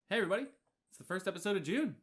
Hey everybody, it's the first episode of June.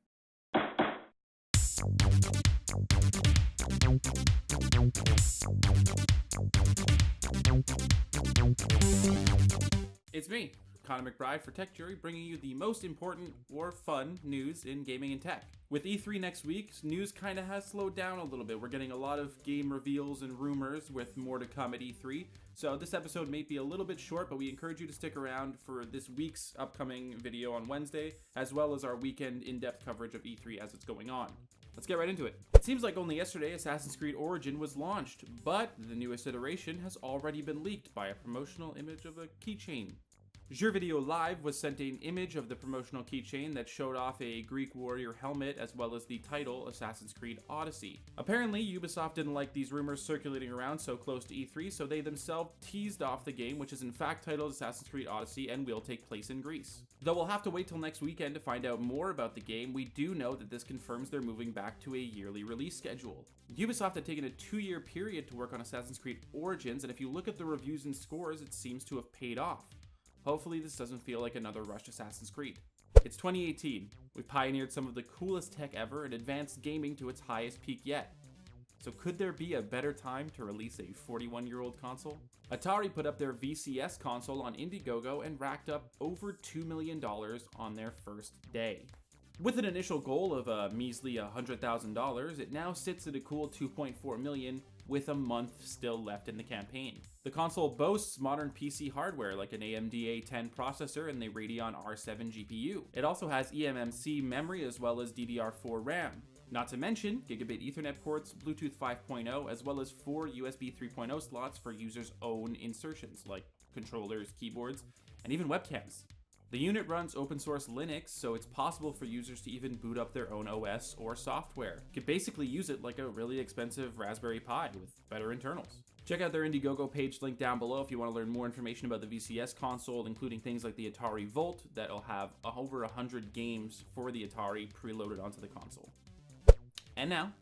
It's me, Connor McBride for Tech Jury, bringing you the most important or fun news in gaming and tech. With E3 next week, news kind of has slowed down a little bit. We're getting a lot of game reveals and rumors with more to come at E3. So this episode may be a little bit short, but we encourage you to stick around for this week's upcoming video on Wednesday, as well as our weekend in-depth coverage of E3 as it's going on. Let's get right into it. It seems like only yesterday Assassin's Creed Origin was launched, but the newest iteration has already been leaked by a promotional image of a keychain. Video Live was sent an image of the promotional keychain that showed off a Greek warrior helmet as well as the title Assassin's Creed Odyssey. Apparently, Ubisoft didn't like these rumors circulating around so close to E3, so they themselves teased off the game, which is in fact titled Assassin's Creed Odyssey and will take place in Greece. Though we'll have to wait till next weekend to find out more about the game, we do know that this confirms they're moving back to a yearly release schedule. Ubisoft had taken a 2-year period to work on Assassin's Creed Origins, and if you look at the reviews and scores, it seems to have paid off. Hopefully this doesn't feel like another rushed Assassin's Creed. It's 2018. We've pioneered some of the coolest tech ever and advanced gaming to its highest peak yet. So could there be a better time to release a 41-year-old console? Atari put up their VCS console on Indiegogo and racked up over $2 million on their first day. With an initial goal of a measly $100,000, it now sits at a cool $2.4 million with a month still left in the campaign. The console boasts modern PC hardware like an AMD A10 processor and the Radeon R7 GPU. It also has eMMC memory as well as DDR4 RAM. Not to mention gigabit Ethernet ports, Bluetooth 5.0, as well as 4 USB 3.0 slots for users' own insertions like controllers, keyboards, and even webcams. The unit runs open source Linux, so it's possible for users to even boot up their own OS or software. You could basically use it like a really expensive Raspberry Pi with better internals. Check out their Indiegogo page linked down below if you want to learn more information about the VCS console, including things like the Atari Volt that'll have over 100 games for the Atari preloaded onto the console. And now,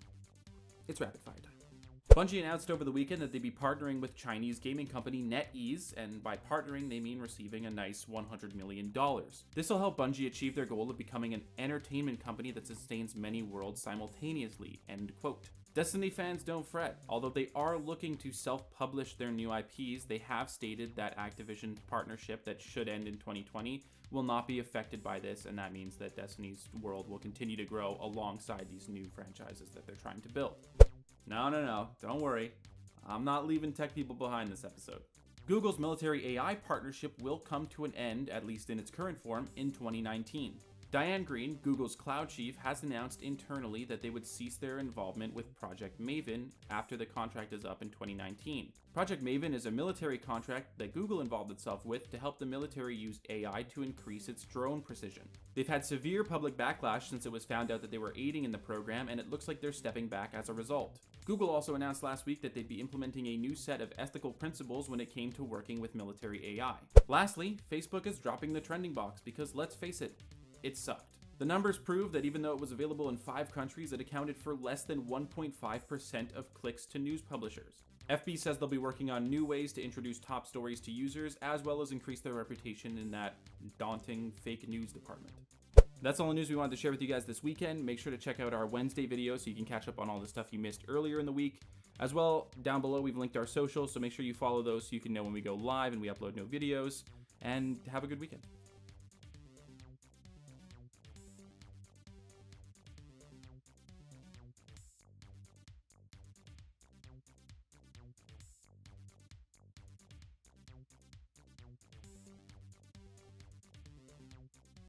it's rapid fire time. Bungie announced over the weekend that they'd be partnering with Chinese gaming company NetEase, and by partnering they mean receiving a nice $100 million. This will help Bungie achieve their goal of becoming an entertainment company that sustains many worlds simultaneously, end quote. Destiny fans don't fret. Although they are looking to self-publish their new IPs, they have stated that Activision's partnership that should end in 2020 will not be affected by this, and that means that Destiny's world will continue to grow alongside these new franchises that they're trying to build. No, don't worry. I'm not leaving tech people behind this episode. Google's military AI partnership will come to an end, at least in its current form, in 2019. Diane Green, Google's cloud chief, has announced internally that they would cease their involvement with Project Maven after the contract is up in 2019. Project Maven is a military contract that Google involved itself with to help the military use AI to increase its drone precision. They've had severe public backlash since it was found out that they were aiding in the program, and it looks like they're stepping back as a result. Google also announced last week that they'd be implementing a new set of ethical principles when it came to working with military AI. Lastly, Facebook is dropping the trending box because, let's face it, it sucked. The numbers prove that even though it was available in 5 countries, it accounted for less than 1.5% of clicks to news publishers. FB says they'll be working on new ways to introduce top stories to users, as well as increase their reputation in that daunting fake news department. That's all the news we wanted to share with you guys this weekend. Make sure to check out our Wednesday video so you can catch up on all the stuff you missed earlier in the week. As well, down below we've linked our socials, so make sure you follow those so you can know when we go live and we upload new videos. And have a good weekend.